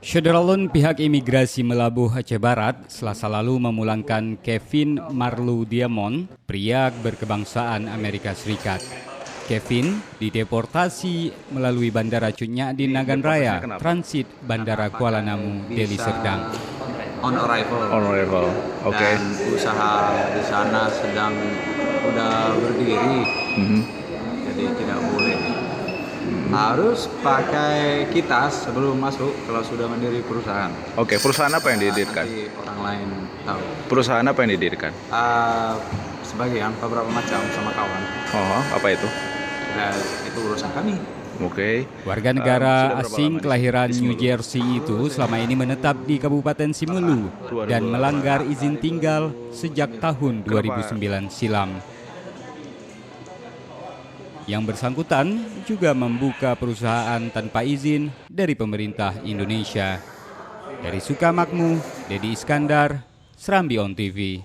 Syederalun pihak imigrasi Melabuh Aceh Barat Selasa lalu memulangkan Kevin Marlu Diamond, pria berkebangsaan Amerika Serikat. Kevin dideportasi melalui Bandara Cut Nyadin Nagan Raya, transit Bandara Kuala Namu, Deli Serdang. On arrival. Oke. Dan usaha di sana sedang udah berdiri, jadi tidak boleh. Harus pakai kitas sebelum masuk kalau sudah mendiri perusahaan. Oke, perusahaan apa yang didirikan? Nanti orang lain tahu. Perusahaan apa yang didirikan? Sebagian, beberapa macam sama kawan. Oh, apa itu? Itu urusan kami. Oke. Warga negara asing kelahiran New Jersey itu selama ini menetap di Kabupaten Simelu dan melanggar izin tinggal sejak tahun 2009 silam. Yang bersangkutan juga membuka perusahaan tanpa izin dari pemerintah Indonesia. Dari Sukamakmur, Dedi Iskandar, Serambi On TV.